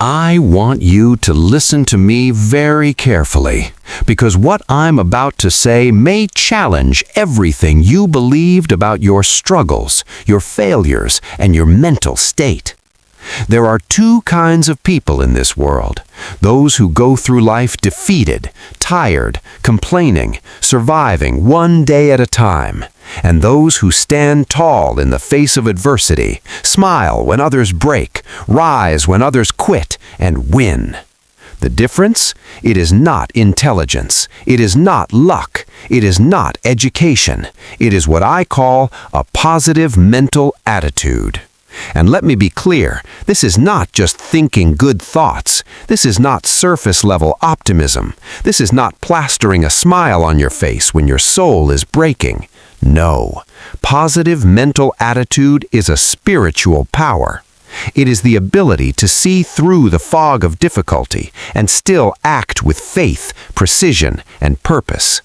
I want you to listen to me very carefully, because what I'm about to say may challenge everything you believed about your struggles, your failures, and your mental state. There are two kinds of people in this world: those who go through life defeated, tired, complaining, surviving one day at a time, and those who stand tall in the face of adversity, smile when others break, rise when others quit, and win. The difference? It is not intelligence. It is not luck. It is not education. It is what I call a positive mental attitude. And let me be clear, this is not just thinking good thoughts. This is not surface-level optimism. This is not plastering a smile on your face when your soul is breaking. No, positive mental attitude is a spiritual power. It is the ability to see through the fog of difficulty and still act with faith, precision, and purpose.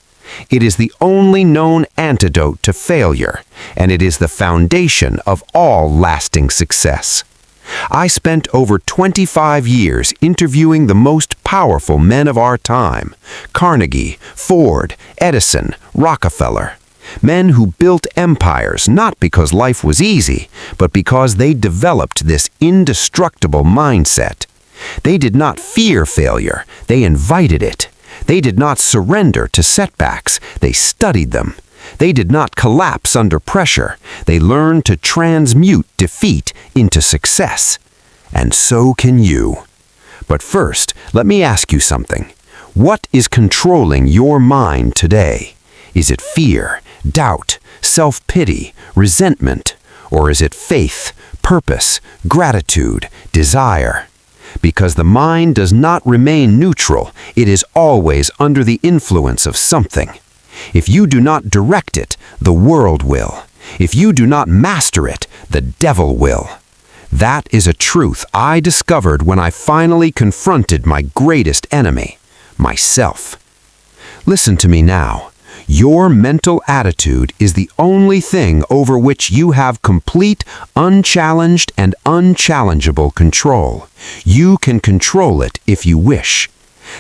It is the only known antidote to failure, and it is the foundation of all lasting success. I spent over 25 years interviewing the most powerful men of our time: Carnegie, Ford, Edison, Rockefeller. Men who built empires not because life was easy, but because they developed this indestructible mindset. They did not fear failure, they invited it. They did not surrender to setbacks, they studied them. They did not collapse under pressure, they learned to transmute defeat into success. And so can you. But first, let me ask you something. What is controlling your mind today? Is it fear, doubt, self-pity, resentment? Or is it faith, purpose, gratitude, desire? Because the mind does not remain neutral, it is always under the influence of something. If you do not direct it, the world will. If you do not master it, the devil will. That is a truth I discovered when I finally confronted my greatest enemy, myself. Listen to me now. Your mental attitude is the only thing over which you have complete, unchallenged, and unchallengeable control. You can control it if you wish.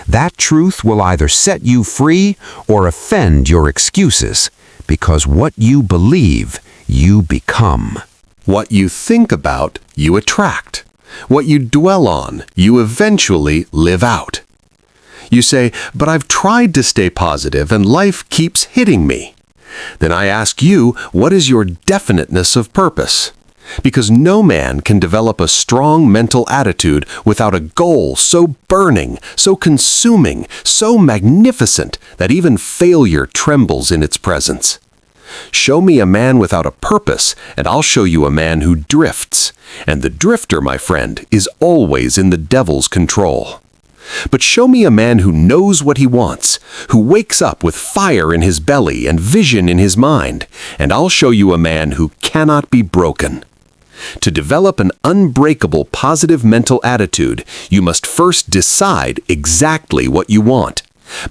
That truth will either set you free or offend your excuses, because what you believe, you become. What you think about, you attract. What you dwell on, you eventually live out. You say, "But I've tried to stay positive and life keeps hitting me." Then I ask you, what is your definiteness of purpose? Because no man can develop a strong mental attitude without a goal so burning, so consuming, so magnificent that even failure trembles in its presence. Show me a man without a purpose, and I'll show you a man who drifts. And the drifter, my friend, is always in the devil's control. But show me a man who knows what he wants, who wakes up with fire in his belly and vision in his mind, and I'll show you a man who cannot be broken. To develop an unbreakable positive mental attitude, you must first decide exactly what you want.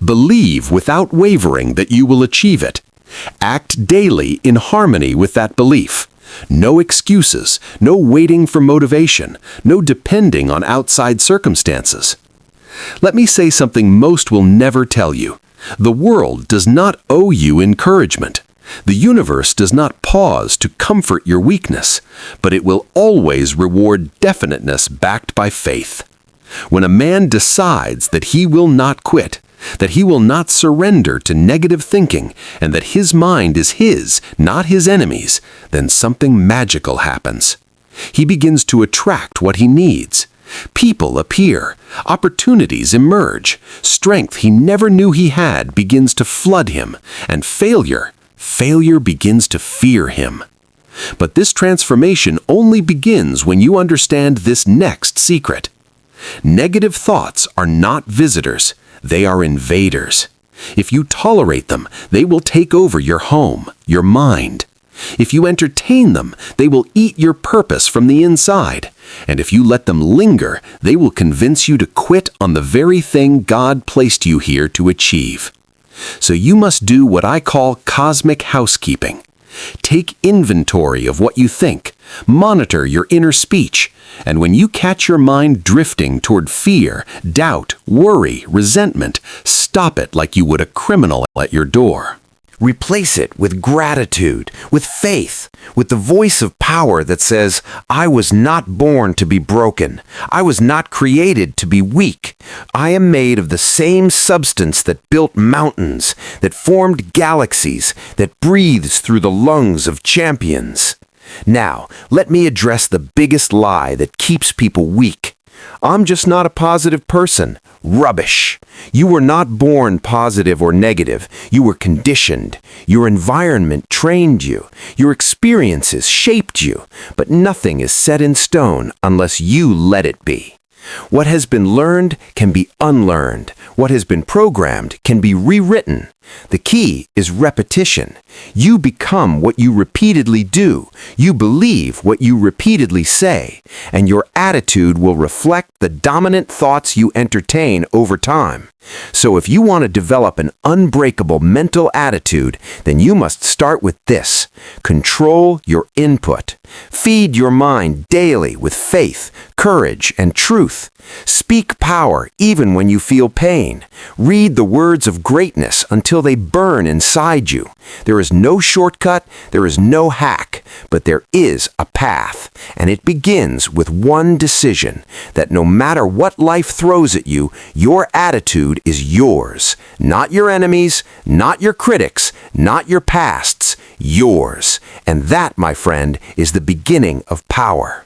Believe without wavering that you will achieve it. Act daily in harmony with that belief. No excuses, no waiting for motivation, no depending on outside circumstances. Let me say something most will never tell you. The world does not owe you encouragement. The universe does not pause to comfort your weakness, but it will always reward definiteness backed by faith. When a man decides that he will not quit, that he will not surrender to negative thinking, and that his mind is his, not his enemy's, then something magical happens. He begins to attract what he needs. People appear, opportunities emerge, strength he never knew he had begins to flood him, and failure begins to fear him. But this transformation only begins when you understand this next secret. Negative thoughts are not visitors, they are invaders. If you tolerate them, they will take over your home, your mind. If you entertain them, they will eat your purpose from the inside. And if you let them linger, they will convince you to quit on the very thing God placed you here to achieve. So you must do what I call cosmic housekeeping. Take inventory of what you think, Monitor your inner speech, and when you catch your mind drifting toward fear, doubt, worry, resentment, stop it like you would a criminal at your door. Replace it with gratitude, with faith, with the voice of power that says, I was not born to be broken. I was not created to be weak. I am made of the same substance that built mountains, that formed galaxies, that breathes through the lungs of champions. Now, let me address the biggest lie that keeps people weak. I'm just not a positive person. Rubbish. You were not born positive or negative. You were conditioned. Your environment trained you. Your experiences shaped you. But nothing is set in stone unless you let it be. What has been learned can be unlearned. What has been programmed can be rewritten. The key is repetition. You become what you repeatedly do. You believe what you repeatedly say. And your attitude will reflect the dominant thoughts you entertain over time. So if you want to develop an unbreakable mental attitude, then you must start with this. Control your input. Feed your mind daily with faith, courage, and truth. Speak power even when you feel pain. Read the words of greatness until they burn inside you. There is no shortcut, there is no hack, but there is a path. And it begins with one decision, that no matter what life throws at you, your attitude is yours. Not your enemies, not your critics, not your past's, yours. And that, my friend, is the beginning of power.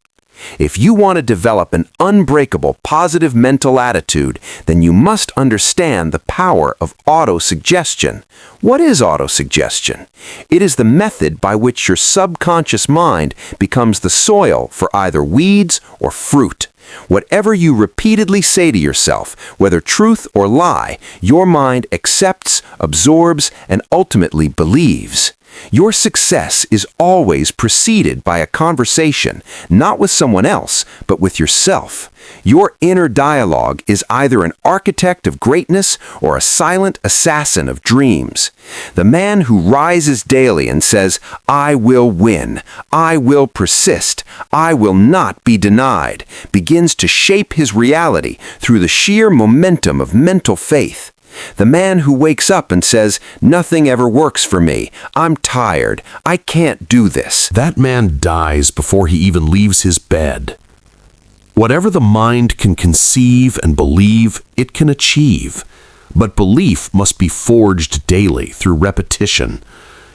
If you want to develop an unbreakable positive mental attitude, then you must understand the power of autosuggestion. What is autosuggestion? It is the method by which your subconscious mind becomes the soil for either weeds or fruit. Whatever you repeatedly say to yourself, whether truth or lie, your mind accepts, absorbs, and ultimately believes. Your success is always preceded by a conversation, not with someone else, but with yourself. Your inner dialogue is either an architect of greatness or a silent assassin of dreams. The man who rises daily and says, I will win, I will persist, I will not be denied, begins to shape his reality through the sheer momentum of mental faith. The man who wakes up and says, nothing ever works for me, I'm tired, I can't do this. That man dies before he even leaves his bed. Whatever the mind can conceive and believe, it can achieve. But belief must be forged daily through repetition.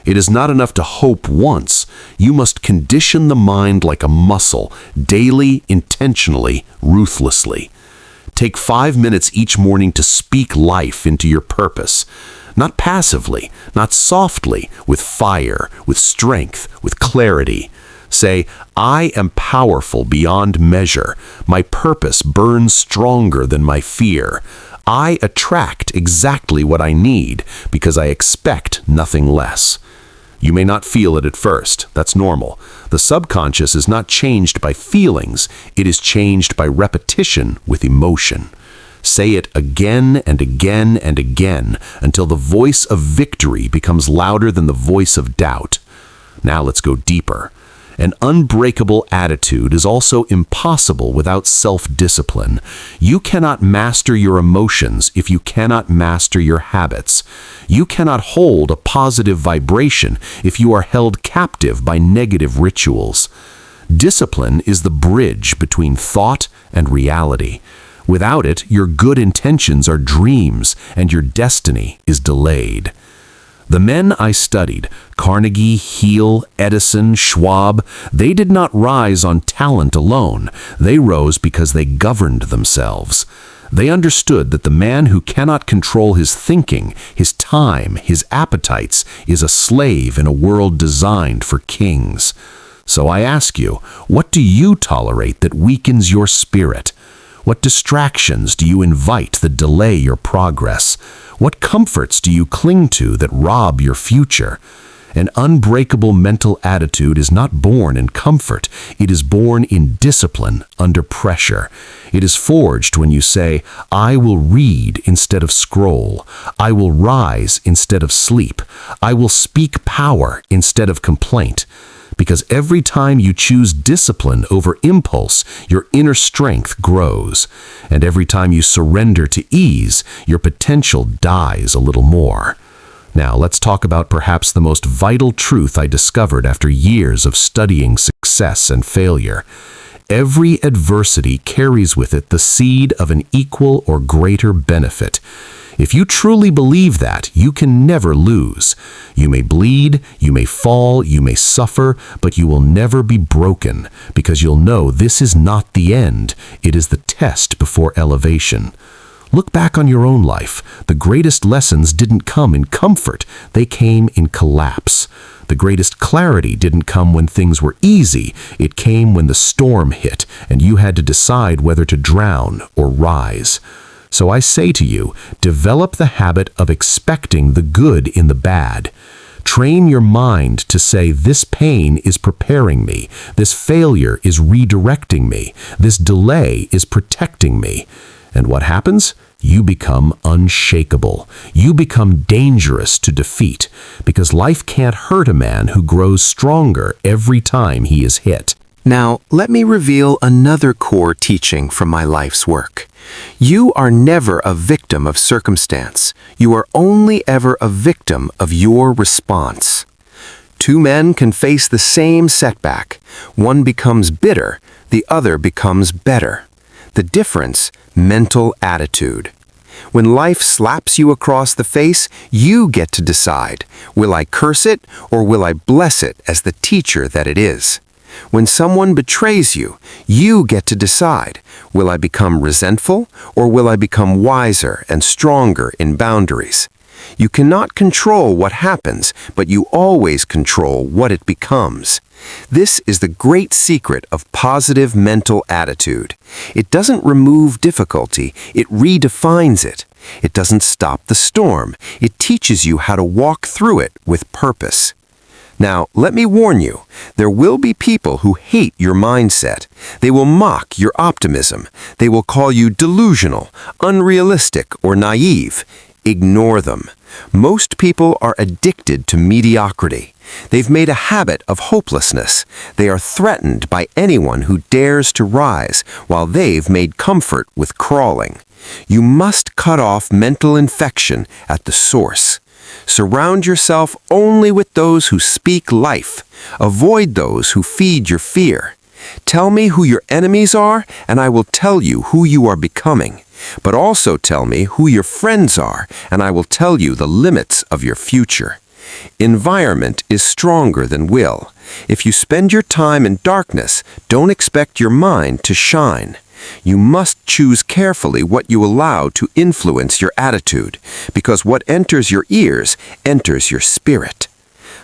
It is not enough to hope once. You must condition the mind like a muscle, daily, intentionally, ruthlessly. Take 5 minutes each morning to speak life into your purpose. Not passively, not softly, with fire, with strength, with clarity. Say, I am powerful beyond measure. My purpose burns stronger than my fear. I attract exactly what I need because I expect nothing less. You may not feel it at first. That's normal. The subconscious is not changed by feelings. It is changed by repetition with emotion. Say it again and again and again until the voice of victory becomes louder than the voice of doubt. Now let's go deeper. An unbreakable attitude is also impossible without self-discipline. You cannot master your emotions if you cannot master your habits. You cannot hold a positive vibration if you are held captive by negative rituals. Discipline is the bridge between thought and reality. Without it, your good intentions are dreams and your destiny is delayed. The men I studied, Carnegie, Heel, Edison, Schwab, they did not rise on talent alone. They rose because they governed themselves. They understood that the man who cannot control his thinking, his time, his appetites, is a slave in a world designed for kings. So I ask you, what do you tolerate that weakens your spirit? What distractions do you invite that delay your progress? What comforts do you cling to that rob your future? An unbreakable mental attitude is not born in comfort. It is born in discipline under pressure. It is forged when you say, I will read instead of scroll. I will rise instead of sleep. I will speak power instead of complaint. Because every time you choose discipline over impulse, your inner strength grows. And every time you surrender to ease, your potential dies a little more. Now, let's talk about perhaps the most vital truth I discovered after years of studying success and failure. Every adversity carries with it the seed of an equal or greater benefit. If you truly believe that, you can never lose. You may bleed, you may fall, you may suffer, but you will never be broken, because you'll know this is not the end. It is the test before elevation. Look back on your own life. The greatest lessons didn't come in comfort. They came in collapse. The greatest clarity didn't come when things were easy. It came when the storm hit and you had to decide whether to drown or rise. So I say to you, develop the habit of expecting the good in the bad. Train your mind to say, this pain is preparing me. This failure is redirecting me. This delay is protecting me. And what happens? You become unshakable. You become dangerous to defeat, because life can't hurt a man who grows stronger every time he is hit. Now, let me reveal another core teaching from my life's work. You are never a victim of circumstance. You are only ever a victim of your response. Two men can face the same setback. One becomes bitter, the other becomes better. The difference, mental attitude. When life slaps you across the face, you get to decide, will I curse it or will I bless it as the teacher that it is? When someone betrays you, you get to decide, will I become resentful or will I become wiser and stronger in boundaries? You cannot control what happens, but you always control what it becomes. This is the great secret of positive mental attitude. It doesn't remove difficulty, it redefines it. It doesn't stop the storm, it teaches you how to walk through it with purpose. Now, let me warn you, there will be people who hate your mindset. They will mock your optimism. They will call you delusional, unrealistic, or naive. Ignore them. Most people are addicted to mediocrity. They've made a habit of hopelessness. They are threatened by anyone who dares to rise, while they've made comfort with crawling. You must cut off mental infection at the source. Surround yourself only with those who speak life. Avoid those who feed your fear. Tell me who your enemies are, and I will tell you who you are becoming. But also tell me who your friends are, and I will tell you the limits of your future. Environment is stronger than will. If you spend your time in darkness, don't expect your mind to shine. You must choose carefully what you allow to influence your attitude, because what enters your ears enters your spirit.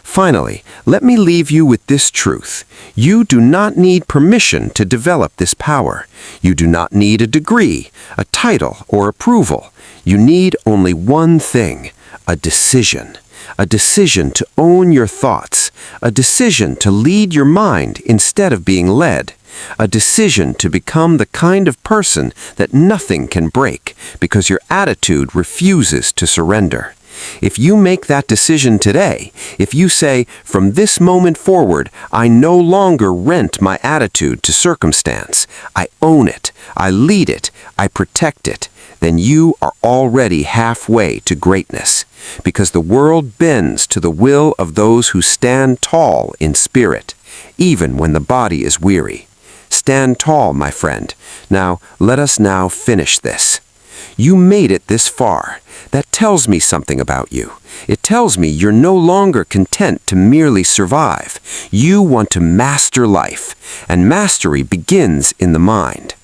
Finally, let me leave you with this truth. You do not need permission to develop this power. You do not need a degree, a title, or approval. You need only one thing, a decision. A decision to own your thoughts. A decision to lead your mind instead of being led. A decision to become the kind of person that nothing can break because your attitude refuses to surrender. If you make that decision today, if you say, from this moment forward, I no longer rent my attitude to circumstance, I own it, I lead it, I protect it, then you are already halfway to greatness, because the world bends to the will of those who stand tall in spirit, even when the body is weary. Stand tall, my friend. Now, let us now finish this. You made it this far. That tells me something about you. It tells me you're no longer content to merely survive. You want to master life, and mastery begins in the mind.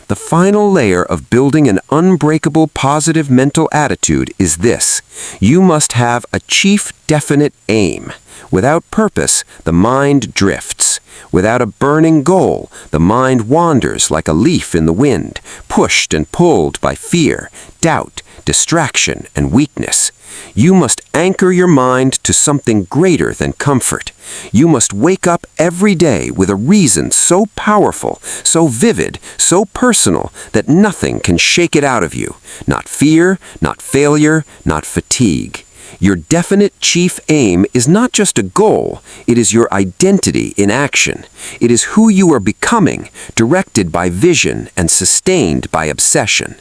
The final layer of building an unbreakable positive mental attitude is this. You must have a chief definite aim. Without purpose, the mind drifts. Without a burning goal, the mind wanders like a leaf in the wind, pushed and pulled by fear, doubt, distraction, and weakness. You must anchor your mind to something greater than comfort. You must wake up every day with a reason so powerful, so vivid, so personal that nothing can shake it out of you. Not fear, not failure, not fatigue. Your definite chief aim is not just a goal, it is your identity in action. It is who you are becoming, directed by vision and sustained by obsession.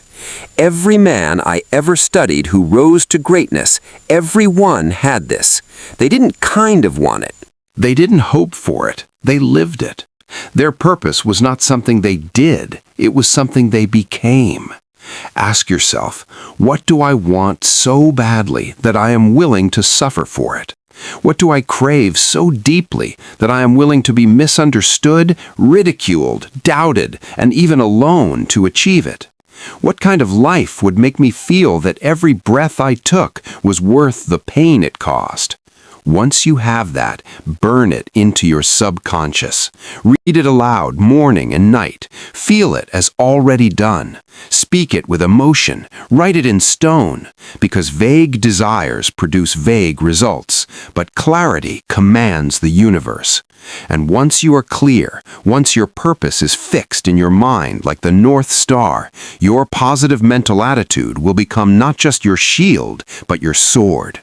Every man I ever studied who rose to greatness, every one had this. They didn't kind of want it. They didn't hope for it. They lived it. Their purpose was not something they did. It was something they became. Ask yourself, what do I want so badly that I am willing to suffer for it? What do I crave so deeply that I am willing to be misunderstood, ridiculed, doubted, and even alone to achieve it? What kind of life would make me feel that every breath I took was worth the pain it caused? Once you have that, burn it into your subconscious. Read it aloud morning and night. Feel it as already done. Speak it with emotion. Write it in stone. Because vague desires produce vague results, but clarity commands the universe. And once you are clear, once your purpose is fixed in your mind like the North Star, your positive mental attitude will become not just your shield, but your sword.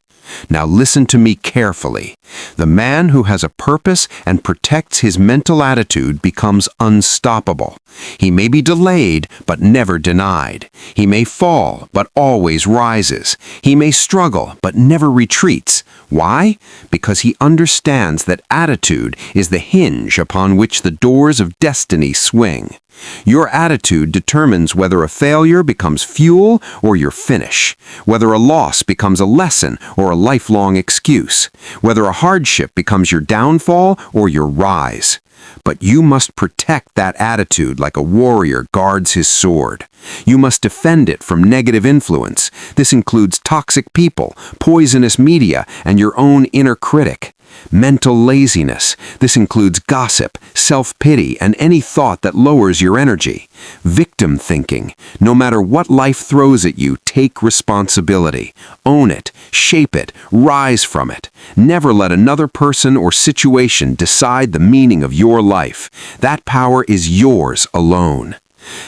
Now listen to me carefully. The man who has a purpose and protects his mental attitude becomes unstoppable. He may be delayed, but never denied. He may fall, but always rises. He may struggle, but never retreats. Why? Because he understands that attitude is the hinge upon which the doors of destiny swing. Your attitude determines whether a failure becomes fuel or your finish, whether a loss becomes a lesson or a lifelong excuse, whether a hardship becomes your downfall or your rise. But you must protect that attitude like a warrior guards his sword. You must defend it from negative influence. This includes toxic people, poisonous media, and your own inner critic. Mental laziness. This includes gossip, self-pity, and any thought that lowers your energy. Victim thinking. No matter what life throws at you, take responsibility. Own it, shape it, rise from it. Never let another person or situation decide the meaning of your life. That power is yours alone.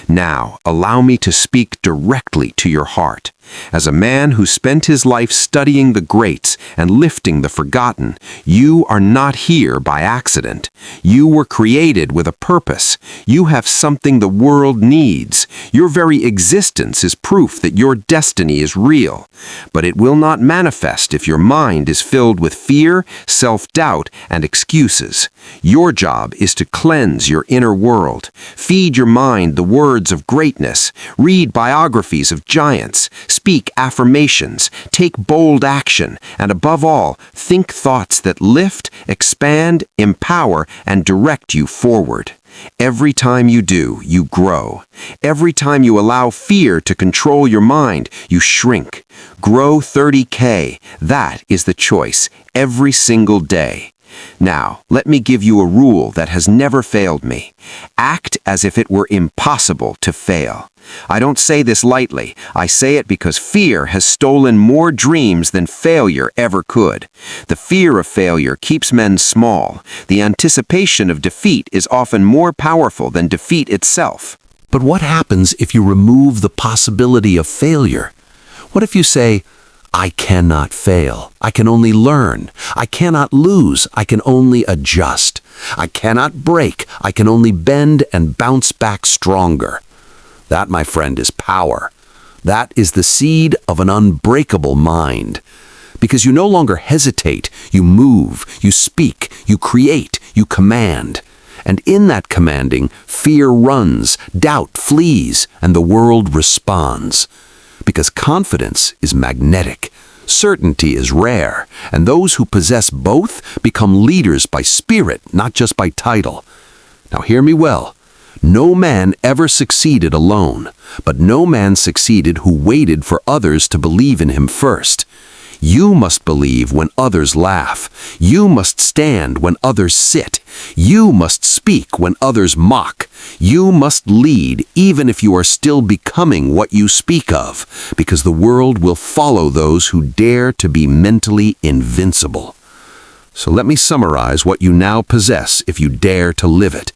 Now, allow me to speak directly to your heart. As a man who spent his life studying the greats and lifting the forgotten, you are not here by accident. You were created with a purpose. You have something the world needs. Your very existence is proof that your destiny is real. But it will not manifest if your mind is filled with fear, self-doubt, and excuses. Your job is to cleanse your inner world. Feed your mind the words of greatness. Read biographies of giants. Speak affirmations, take bold action, and above all, think thoughts that lift, expand, empower, and direct you forward. Every time you do, you grow. Every time you allow fear to control your mind, you shrink. Grow 30K. That is the choice, every single day. Now, let me give you a rule that has never failed me. Act as if it were impossible to fail. I don't say this lightly. I say it because fear has stolen more dreams than failure ever could. The fear of failure keeps men small. The anticipation of defeat is often more powerful than defeat itself. But what happens if you remove the possibility of failure? What if you say, I cannot fail. I can only learn. I cannot lose. I can only adjust. I cannot break. I can only bend and bounce back stronger. That, my friend, is power. That is the seed of an unbreakable mind. Because you no longer hesitate, you move, you speak, you create, you command. And in that commanding, fear runs, doubt flees, and the world responds. Because confidence is magnetic, certainty is rare, and those who possess both become leaders by spirit, not just by title. Now hear me well. No man ever succeeded alone, but no man succeeded who waited for others to believe in him first. You must believe when others laugh. You must stand when others sit. You must speak when others mock. You must lead even if you are still becoming what you speak of, because the world will follow those who dare to be mentally invincible. So let me summarize what you now possess if you dare to live it.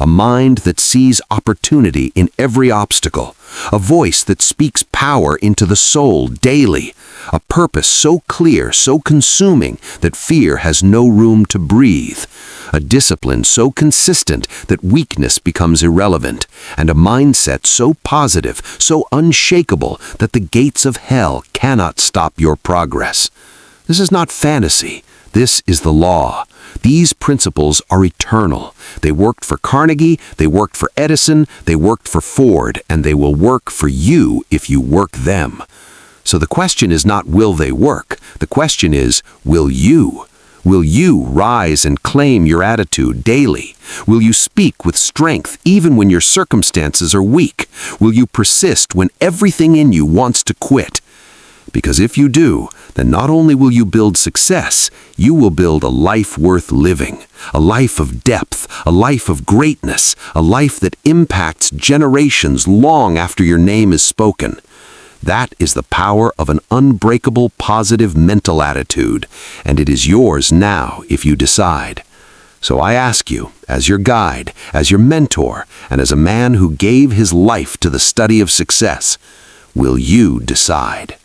A mind that sees opportunity in every obstacle, a voice that speaks power into the soul daily, a purpose so clear, so consuming that fear has no room to breathe, a discipline so consistent that weakness becomes irrelevant, and a mindset so positive, so unshakable that the gates of hell cannot stop your progress. This is not fantasy. This is the law. These principles are eternal. They worked for Carnegie, they worked for Edison, they worked for Ford, and they will work for you if you work them. So the question is not will they work? The question is, will you? Will you rise and claim your attitude daily? Will you speak with strength even when your circumstances are weak? Will you persist when everything in you wants to quit? Because if you do, then not only will you build success, you will build a life worth living, a life of depth, a life of greatness, a life that impacts generations long after your name is spoken. That is the power of an unbreakable positive mental attitude, and it is yours now if you decide. So I ask you, as your guide, as your mentor, and as a man who gave his life to the study of success, will you decide?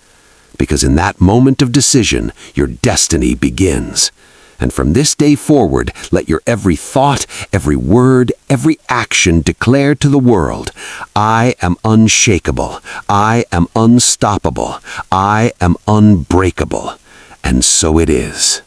Because in that moment of decision, your destiny begins. And from this day forward, let your every thought, every word, every action declare to the world, I am unshakable, I am unstoppable, I am unbreakable. And so it is.